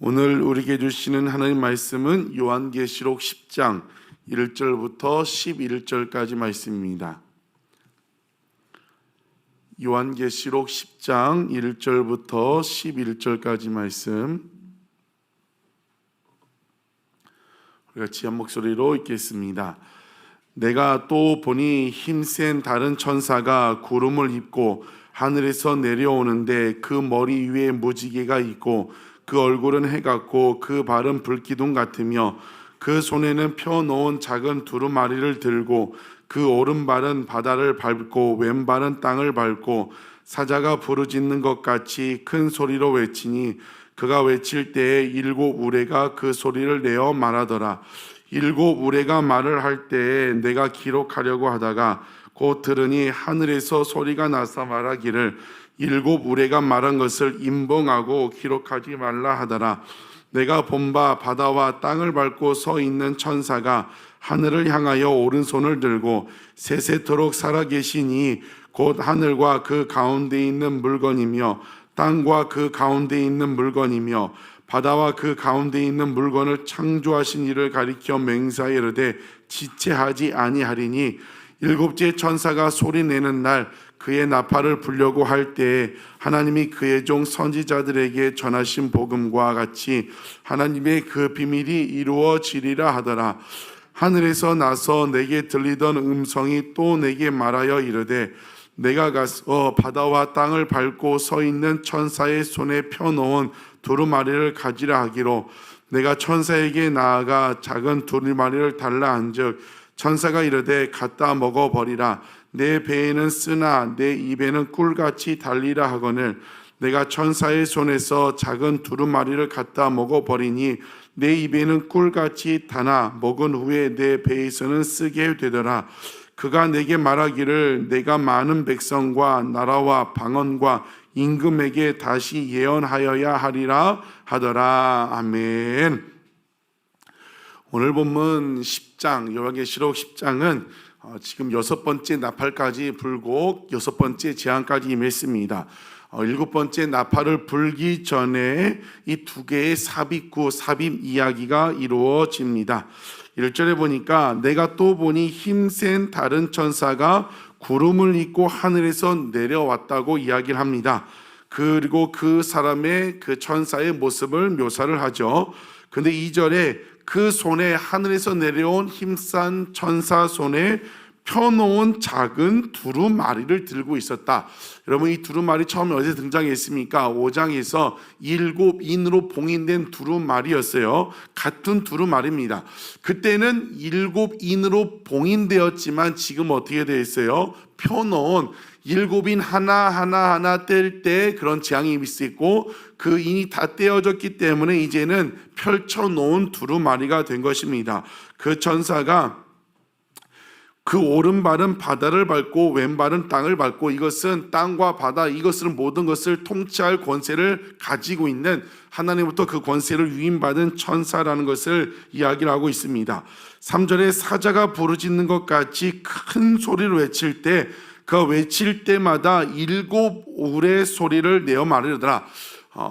오늘 우리에게 주시는 하나님 말씀은 요한계시록 10장 1절부터 11절까지 말씀입니다. 요한계시록 10장 1절부터 11절까지 말씀, 우리가 같이 한 목소리로 읽겠습니다. 내가 또 보니 힘센 다른 천사가 구름을 입고 하늘에서 내려오는데 그 머리 위에 무지개가 있고 그 얼굴은 해 같고 그 발은 불기둥 같으며 그 손에는 펴놓은 작은 두루마리를 들고 그 오른발은 바다를 밟고 왼발은 땅을 밟고 사자가 부르짖는 것 같이 큰 소리로 외치니 그가 외칠 때에 일곱 우레가 그 소리를 내어 말하더라. 일곱 우레가 말을 할 때에 내가 기록하려고 하다가 곧 들으니 하늘에서 소리가 나서 말하기를 일곱 우레가 말한 것을 임봉하고 기록하지 말라 하더라. 내가 본 바 바다와 땅을 밟고 서 있는 천사가 하늘을 향하여 오른손을 들고 세세토록 살아계시니 곧 하늘과 그 가운데 있는 물건이며 땅과 그 가운데 있는 물건이며 바다와 그 가운데 있는 물건을 창조하신 이를 가리켜 맹세하여 이르되 지체하지 아니하리니 일곱째 천사가 소리내는 날 그의 나팔을 불려고 할 때에 하나님이 그의 종 선지자들에게 전하신 복음과 같이 하나님의 그 비밀이 이루어지리라 하더라. 하늘에서 나서 내게 들리던 음성이 또 내게 말하여 이르되 내가 가서 바다와 땅을 밟고 서 있는 천사의 손에 펴놓은 두루마리를 가지라 하기로 내가 천사에게 나아가 작은 두루마리를 달라 한즉 천사가 이르되 갖다 먹어버리라. 내 배에는 쓰나 내 입에는 꿀같이 달리라 하거늘 내가 천사의 손에서 작은 두루마리를 갖다 먹어버리니 내 입에는 꿀같이 다나 먹은 후에 내 배에서는 쓰게 되더라. 그가 내게 말하기를 내가 많은 백성과 나라와 방언과 임금에게 다시 예언하여야 하리라 하더라. 아멘. 오늘 본문 10장 요한계시록 10장은 지금 6번째 나팔까지 불고 6번째 재앙까지 임했습니다. 7번째 나팔을 불기 전에 이 두 개의 삽입 이야기가 이루어집니다. 1절에 보니까 내가 또 보니 힘센 다른 천사가 구름을 입고 하늘에서 내려왔다고 이야기를 합니다. 그리고 그 사람의 그 천사의 모습을 묘사를 하죠. 근데 2절에 그 손에 하늘에서 내려온 힘센 천사 손에 펴놓은 작은 두루마리를 들고 있었다. 여러분, 이 두루마리 처음에 어디서 등장했습니까? 5장에서 7인으로 봉인된 두루마리였어요. 같은 두루마리입니다. 그때는 7인으로 봉인되었지만 지금 어떻게 되어 있어요? 펴놓은 7인 하나 뗄 때 그런 재앙이 있었고 그 인이 다 떼어졌기 때문에 이제는 펼쳐놓은 두루마리가 된 것입니다. 그 천사가 그 오른발은 바다를 밟고 왼발은 땅을 밟고 이것은 땅과 바다 이것은 모든 것을 통치할 권세를 가지고 있는 하나님부터 그 권세를 위임받은 천사라는 것을 이야기를 하고 있습니다. 3절에 사자가 부르짖는 것 같이 큰 소리로 외칠 때 그 외칠 때마다 7 우레 소리를 내어 말하더라.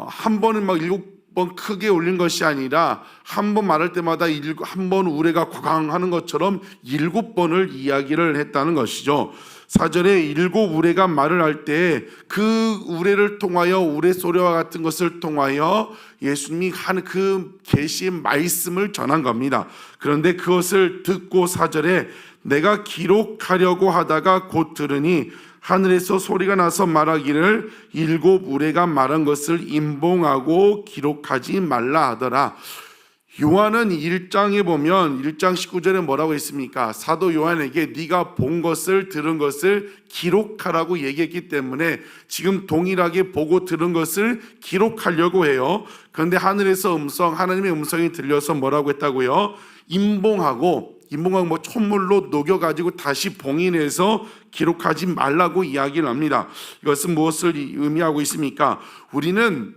한 번은 막 7번 크게 울린 것이 아니라 한 번 말할 때마다 한 번 우레가 꽝 하는 것처럼 7번을 이야기를 했다는 것이죠. 4절에 7 우레가 말을 할 때 그 우레를 통하여 우레 소리와 같은 것을 통하여 예수님이 한 그 계시의 말씀을 전한 겁니다. 그런데 그것을 듣고 4절에 내가 기록하려고 하다가 곧 들으니 하늘에서 소리가 나서 말하기를 7 우레가 말한 것을 임봉하고 기록하지 말라 하더라. 요한은 1장에 보면 1장 19절에 뭐라고 했습니까? 사도 요한에게 네가 본 것을 들은 것을 기록하라고 얘기했기 때문에 지금 동일하게 보고 들은 것을 기록하려고 해요. 그런데 하늘에서 하나님의 음성이 들려서 뭐라고 했다고요? 임봉하고 촛물로 녹여가지고 다시 봉인해서 기록하지 말라고 이야기를 합니다. 이것은 무엇을 의미하고 있습니까? 우리는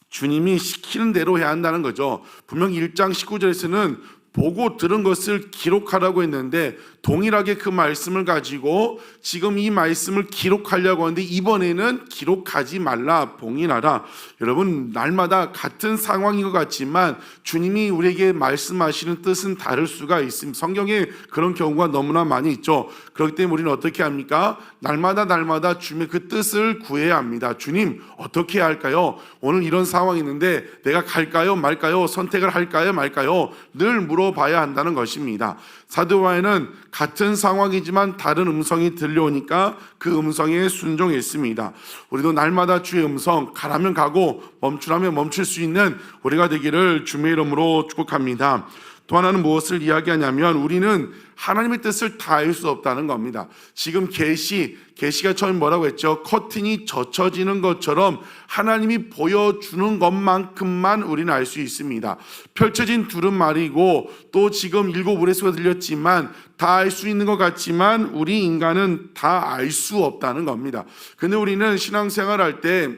주님이 시키는 대로 해야 한다는 거죠. 분명 1장 19절에서는 보고 들은 것을 기록하라고 했는데 동일하게 그 말씀을 가지고 지금 이 말씀을 기록하려고 하는데 이번에는 기록하지 말라, 봉인하라. 여러분, 날마다 같은 상황인 것 같지만 주님이 우리에게 말씀하시는 뜻은 다를 수가 있습니다. 성경에 그런 경우가 너무나 많이 있죠. 그렇기 때문에 우리는 어떻게 합니까? 날마다 주님의 그 뜻을 구해야 합니다. 주님, 어떻게 해야 할까요? 오늘 이런 상황이 있는데 내가 갈까요 말까요? 선택을 할까요 말까요? 늘 물어봐야 한다는 것입니다. 사도 바울은 같은 상황이지만 다른 음성이 들려오니까 그 음성에 순종했습니다. 우리도 날마다 주의 음성, 가라면 가고 멈추라면 멈출 수 있는 우리가 되기를 주님의 이름으로 축복합니다. 또 하나는 무엇을 이야기하냐면 우리는 하나님의 뜻을 다 알 수 없다는 겁니다. 지금 계시가 처음 뭐라고 했죠? 커튼이 젖혀지는 것처럼 하나님이 보여주는 것만큼만 우리는 알 수 있습니다. 펼쳐진 두루마리고 또 지금 7 우레소가 들렸지만 다 알 수 있는 것 같지만 우리 인간은 다 알 수 없다는 겁니다. 근데 우리는 신앙생활 할 때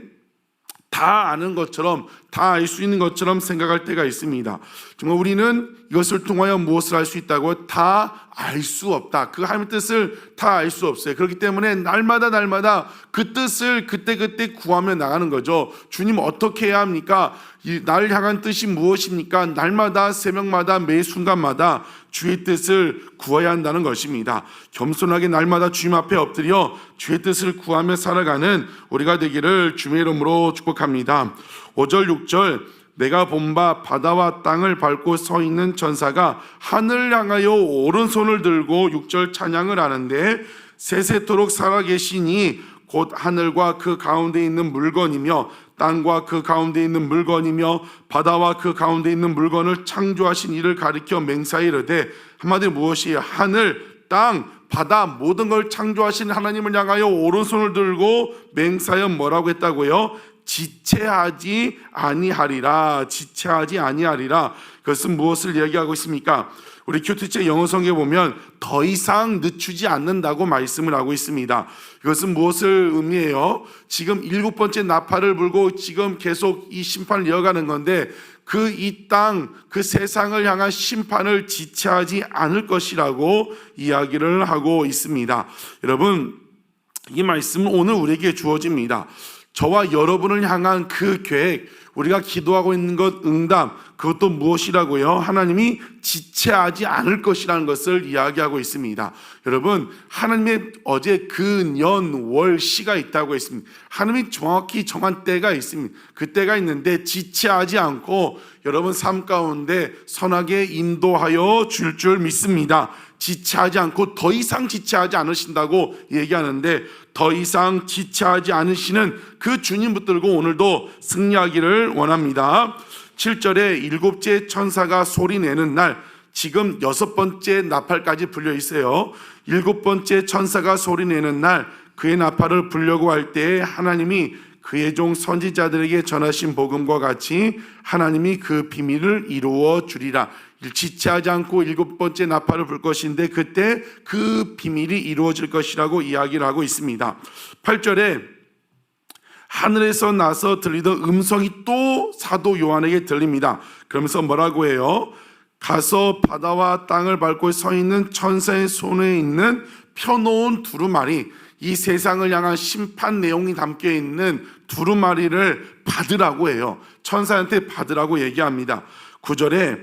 다 아는 것처럼 다 알 수 있는 것처럼 생각할 때가 있습니다. 정말 우리는 이것을 통하여 무엇을 할 수 있다고? 다 알 수 없다. 그 하나님의 뜻을 다 알 수 없어요. 그렇기 때문에 날마다 그 뜻을 그때 구하며 나가는 거죠. 주님 어떻게 해야 합니까? 나를 향한 뜻이 무엇입니까? 날마다 새벽마다 매 순간마다 주의 뜻을 구해야 한다는 것입니다. 겸손하게 날마다 주님 앞에 엎드려 주의 뜻을 구하며 살아가는 우리가 되기를 주님의 이름으로 축복합니다. 5절 6절 내가 본 바 바다와 땅을 밟고 서 있는 천사가 하늘을 향하여 오른손을 들고 6절 찬양을 하는데 세세토록 살아계시니 곧 하늘과 그 가운데 있는 물건이며 땅과 그 가운데 있는 물건이며 바다와 그 가운데 있는 물건을 창조하신 이를 가리켜 맹세하여 이르되 한마디로 무엇이에요? 하늘, 땅, 바다 모든 걸 창조하신 하나님을 향하여 오른손을 들고 맹세하여 뭐라고 했다고요? 지체하지 아니하리라. 지체하지 아니하리라. 그것은 무엇을 이야기하고 있습니까? 우리 큐티체 영어 성경에 보면 더 이상 늦추지 않는다고 말씀을 하고 있습니다. 이것은 무엇을 의미해요? 지금 7번째 나팔을 불고 지금 계속 이 심판을 이어가는 건데 그 이 땅, 그 세상을 향한 심판을 지체하지 않을 것이라고 이야기를 하고 있습니다. 여러분, 이 말씀은 오늘 우리에게 주어집니다. 저와 여러분을 향한 그 계획, 우리가 기도하고 있는 것 응답, 그것도 무엇이라고요? 하나님이 지체하지 않을 것이라는 것을 이야기하고 있습니다. 여러분, 하나님의 어제 그 년, 월, 시가 있다고 했습니다. 하나님이 정확히 정한 때가 있습니다. 그 때가 있는데 지체하지 않고 여러분 삶 가운데 선하게 인도하여 줄 믿습니다. 지체하지 않고 더 이상 지체하지 않으신다고 얘기하는데 더 이상 지체하지 않으시는 그 주님 붙들고 오늘도 승리하기를 원합니다. 7절에 7째 천사가 소리내는 날, 지금 6번째 나팔까지 불려 있어요. 7번째 천사가 소리내는 날 그의 나팔을 불려고 할 때에 하나님이 그의 종 선지자들에게 전하신 복음과 같이 하나님이 그 비밀을 이루어 주리라. 지체하지 않고 7번째 나팔을 불 것인데 그때 그 비밀이 이루어질 것이라고 이야기를 하고 있습니다. 8절에 하늘에서 나서 들리던 음성이 또 사도 요한에게 들립니다. 그러면서 뭐라고 해요? 가서 바다와 땅을 밟고 서 있는 천사의 손에 있는 펴놓은 두루마리, 이 세상을 향한 심판 내용이 담겨 있는 두루마리를 받으라고 해요. 천사한테 받으라고 얘기합니다. 9절에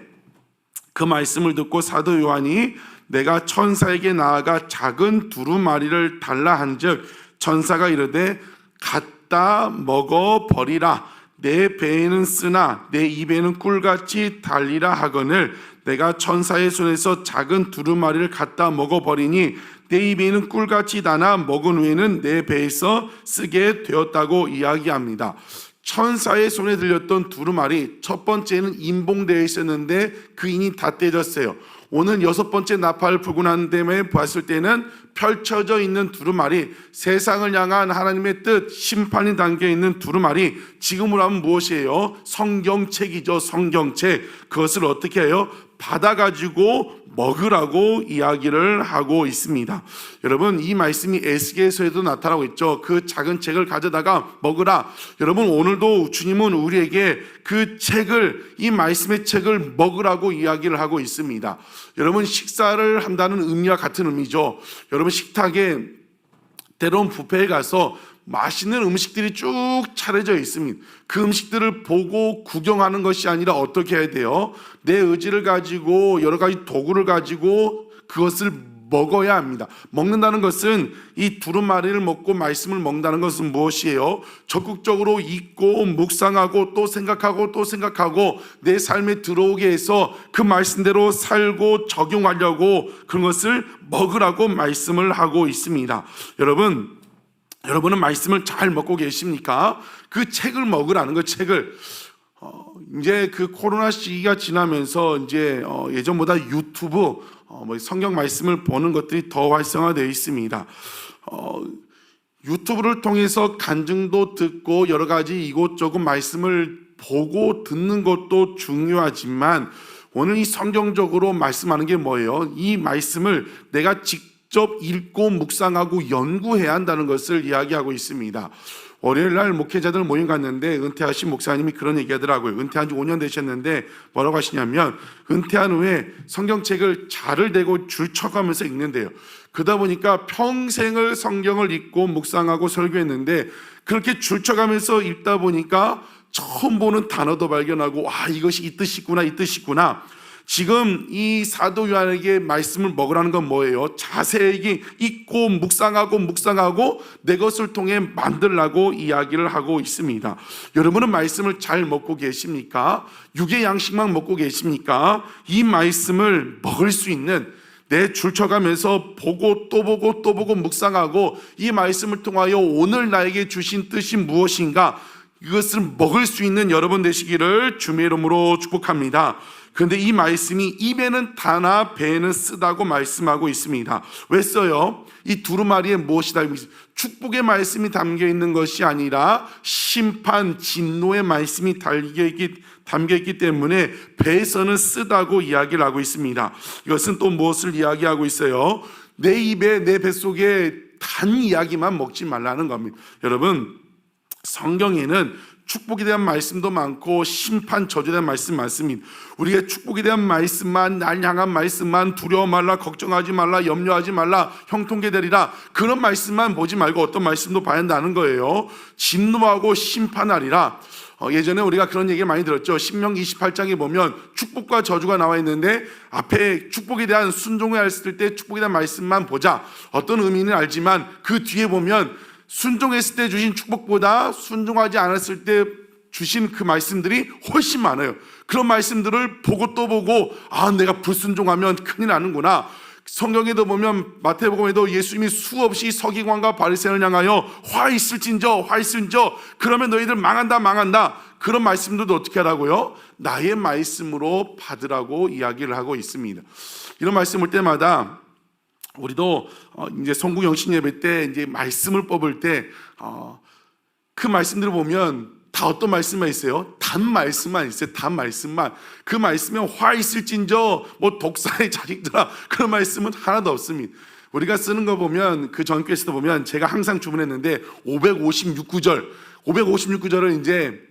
그 말씀을 듣고 사도 요한이 내가 천사에게 나아가 작은 두루마리를 달라 한즉 천사가 이르되 갖다 먹어 버리라. 내 배에는 쓰나 내 입에는 꿀같이 달리라 하거늘 내가 천사의 손에서 작은 두루마리를 갖다 먹어버리니 내 입에는 꿀같이 다나 먹은 후에는 내 배에서 쓰게 되었다고 이야기합니다. 천사의 손에 들렸던 두루마리, 첫 번째는 인봉되어 있었는데 그 인이 다 떼졌어요. 오늘 6번째 나팔을 불고 난 다음에 봤을 때는 펼쳐져 있는 두루마리, 세상을 향한 하나님의 뜻, 심판이 담겨 있는 두루마리, 지금으로 하면 무엇이에요? 성경책이죠. 성경책. 그것을 어떻게 해요? 받아가지고 먹으라고 이야기를 하고 있습니다. 여러분, 이 말씀이 에스겔서에도 나타나고 있죠. 그 작은 책을 가져다가 먹으라. 여러분, 오늘도 주님은 우리에게 그 책을, 이 말씀의 책을 먹으라고 이야기를 하고 있습니다. 여러분, 식사를 한다는 의미와 같은 의미죠. 여러분, 식탁에 때론 뷔페에 가서 맛있는 음식들이 쭉 차려져 있습니다. 그 음식들을 보고 구경하는 것이 아니라 어떻게 해야 돼요? 내 의지를 가지고 여러 가지 도구를 가지고 그것을 먹어야 합니다. 먹는다는 것은 이 두루마리를 먹고 말씀을 먹는다는 것은 무엇이에요? 적극적으로 읽고 묵상하고 또 생각하고 또 생각하고 내 삶에 들어오게 해서 그 말씀대로 살고 적용하려고 그런 것을 먹으라고 말씀을 하고 있습니다. 여러분은 말씀을 잘 먹고 계십니까? 그 책을 먹으라는 거, 책을. 이제 그 코로나 시기가 지나면서 이제 예전보다 유튜브 성경 말씀을 보는 것들이 더 활성화되어 있습니다. 유튜브를 통해서 간증도 듣고 여러 가지 이곳저곳 말씀을 보고 듣는 것도 중요하지만 오늘 이 성경적으로 말씀하는 게 뭐예요? 이 말씀을 내가 직접 읽고 묵상하고 연구해야 한다는 것을 이야기하고 있습니다. 월요일날 목회자들 모임 갔는데 은퇴하신 목사님이 그런 얘기하더라고요. 은퇴한 지 5년 되셨는데 뭐라고 하시냐면 은퇴한 후에 성경책을 자를 대고 줄 쳐가면서 읽는데요. 그러다 보니까 평생을 성경을 읽고 묵상하고 설교했는데 그렇게 줄 쳐가면서 읽다 보니까 처음 보는 단어도 발견하고 와, 이것이 이 뜻이구나, 이 뜻이구나. 지금 이 사도 요한에게 말씀을 먹으라는 건 뭐예요? 자세히 읽고 묵상하고 내 것을 통해 만들라고 이야기를 하고 있습니다. 여러분은 말씀을 잘 먹고 계십니까? 육의 양식만 먹고 계십니까? 이 말씀을 먹을 수 있는, 내 줄쳐가면서 보고 또 보고 묵상하고 이 말씀을 통하여 오늘 나에게 주신 뜻이 무엇인가, 이것을 먹을 수 있는 여러분 되시기를 주님의 이름으로 축복합니다. 그런데 이 말씀이 입에는 다나 배에는 쓰다고 말씀하고 있습니다. 왜 써요? 이 두루마리에 무엇이 담겨 있습니다. 축복의 말씀이 담겨 있는 것이 아니라 심판, 진노의 말씀이 담겨 있기 때문에 배에서는 쓰다고 이야기를 하고 있습니다. 이것은 또 무엇을 이야기하고 있어요? 내 입에, 내 뱃속에 단 이야기만 먹지 말라는 겁니다. 여러분, 성경에는 축복에 대한 말씀도 많고 심판, 저주에 대한 말씀 많습니다. 우리가 축복에 대한 말씀만, 날 향한 말씀만, 두려워 말라, 걱정하지 말라, 염려하지 말라, 형통케 되리라, 그런 말씀만 보지 말고 어떤 말씀도 봐야 한다는 거예요. 진노하고 심판하리라. 예전에 우리가 그런 얘기 많이 들었죠. 신명기 28장에 보면 축복과 저주가 나와 있는데 앞에 축복에 대한 순종을 했을 때 축복에 대한 말씀만 보자, 어떤 의미는 알지만 그 뒤에 보면 순종했을 때 주신 축복보다 순종하지 않았을 때 주신 그 말씀들이 훨씬 많아요. 그런 말씀들을 보고 또 보고, 아, 내가 불순종하면 큰일 나는구나. 성경에도 보면 마태복음에도 예수님이 수없이 서기관과 바리새인을 향하여 화 있을진저 그러면 너희들 망한다. 그런 말씀들도 어떻게 하라고요? 나의 말씀으로 받으라고 이야기를 하고 있습니다. 이런 말씀 볼 때마다 우리도 이제 성국 영신 예배 때 이제 말씀을 뽑을 때 그 말씀들을 보면 다 어떤 말씀만 있어요? 단 말씀만 있어요. 단 말씀만. 그 말씀에 화 있을진저 독사의 자식들아, 그런 말씀은 하나도 없습니다. 우리가 쓰는 거 보면 그 전교에서도 보면 제가 항상 주문했는데 556구절을 이제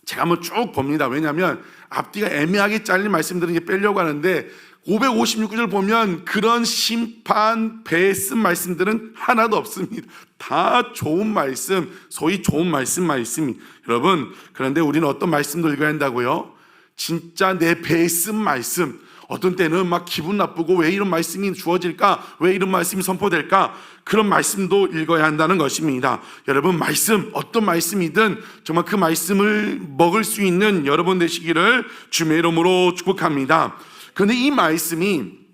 제가 한번 쭉 봅니다. 왜냐하면 앞뒤가 애매하게 잘린 말씀들은 이제 빼려고 하는데 556구절 보면 그런 심판, 배에 쓴 말씀들은 하나도 없습니다. 다 좋은 말씀, 소위 좋은 말씀만 있습니다. 여러분, 그런데 우리는 어떤 말씀도 읽어야 한다고요? 진짜 내 배에 쓴 말씀. 어떤 때는 막 기분 나쁘고 왜 이런 말씀이 주어질까? 왜 이런 말씀이 선포될까? 그런 말씀도 읽어야 한다는 것입니다. 여러분, 말씀, 어떤 말씀이든 정말 그 말씀을 먹을 수 있는 여러분 되시기를 주님의 이름으로 축복합니다. 그런데 이 말씀이,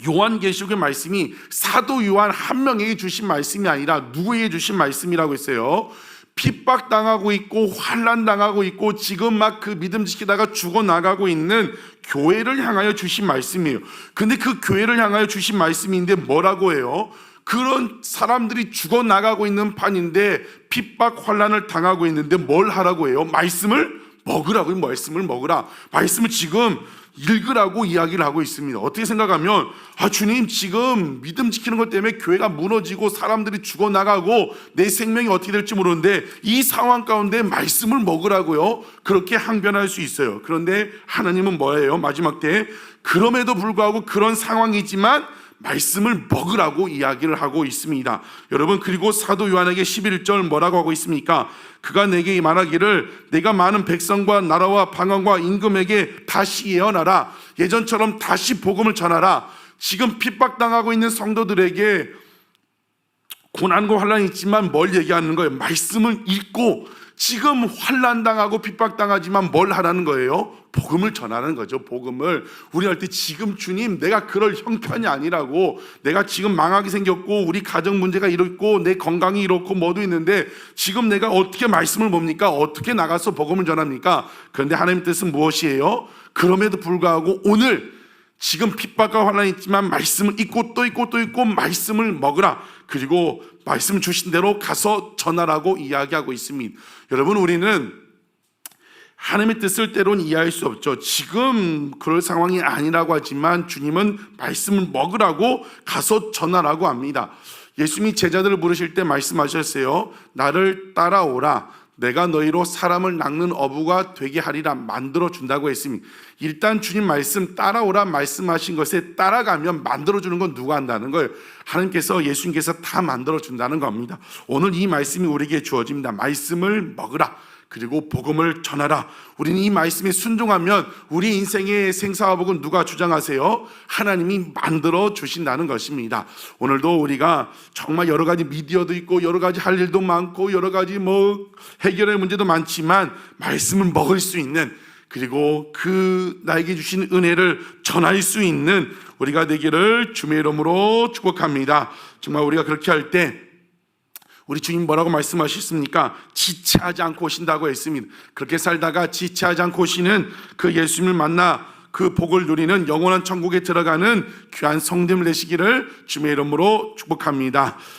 요한계시록의 말씀이 사도 요한 한 명에게 주신 말씀이 아니라 누구에게 주신 말씀이라고 했어요? 핍박당하고 있고 환난당하고 있고 지금 막 그 믿음 지키다가 죽어나가고 있는 교회를 향하여 주신 말씀이에요. 근데 그 교회를 향하여 주신 말씀인데 뭐라고 해요? 그런 사람들이 죽어나가고 있는 판인데 핍박 환난을 당하고 있는데 뭘 하라고 해요? 말씀을 먹으라고, 말씀을 먹으라, 말씀을 지금 읽으라고 이야기를 하고 있습니다. 어떻게 생각하면 주님, 지금 믿음 지키는 것 때문에 교회가 무너지고 사람들이 죽어나가고 내 생명이 어떻게 될지 모르는데 이 상황 가운데 말씀을 먹으라고요, 그렇게 항변할 수 있어요. 그런데 하나님은 뭐예요? 마지막 때에 그럼에도 불구하고 그런 상황이지만 말씀을 먹으라고 이야기를 하고 있습니다. 여러분, 그리고 사도 요한에게 11절 뭐라고 하고 있습니까? 그가 내게 말하기를 내가 많은 백성과 나라와 방언과 임금에게 다시 예언하라. 예전처럼 다시 복음을 전하라. 지금 핍박당하고 있는 성도들에게 고난과 환란이 있지만 뭘 얘기하는 거예요? 말씀을 읽고, 지금 환난당하고 핍박당하지만 뭘 하라는 거예요? 복음을 전하는 거죠. 복음을. 우리 할 때 지금 주님, 내가 그럴 형편이 아니라고, 내가 지금 망하게 생겼고 우리 가정 문제가 이렇고 내 건강이 이렇고 뭐도 있는데 지금 내가 어떻게 말씀을 뭡니까? 어떻게 나가서 복음을 전합니까? 그런데 하나님의 뜻은 무엇이에요? 그럼에도 불구하고 오늘 지금 핍박과 환란이 있지만 말씀을 읽고 또 읽고 또 읽고 말씀을 먹으라. 그리고 말씀 주신 대로 가서 전하라고 이야기하고 있습니다. 여러분, 우리는 하나님의 뜻을 때로는 이해할 수 없죠. 지금 그럴 상황이 아니라고 하지만 주님은 말씀을 먹으라고 가서 전하라고 합니다. 예수님이 제자들을 부르실 때 말씀하셨어요. 나를 따라오라. 내가 너희로 사람을 낚는 어부가 되게 하리라 만들어준다고 했습니다. 일단 주님 말씀 따라오라 말씀하신 것에 따라가면 만들어주는 건 누가 한다는 거예요? 하나님께서, 예수님께서 다 만들어준다는 겁니다. 오늘 이 말씀이 우리에게 주어집니다. 말씀을 먹으라. 그리고 복음을 전하라. 우리는 이 말씀에 순종하면 우리 인생의 생사화복은 누가 주장하세요? 하나님이 만들어 주신다는 것입니다. 오늘도 우리가 정말 여러 가지 미디어도 있고 여러 가지 할 일도 많고 여러 가지 해결할 문제도 많지만 말씀을 먹을 수 있는, 그리고 그 나에게 주신 은혜를 전할 수 있는 우리가 되기를 주의 이름으로 축복합니다. 정말 우리가 그렇게 할 때 우리 주님 뭐라고 말씀하셨습니까? 지체하지 않고 오신다고 했습니다. 그렇게 살다가 지체하지 않고 오시는 그 예수님을 만나 그 복을 누리는 영원한 천국에 들어가는 귀한 성됨을 내시기를 주의 이름으로 축복합니다.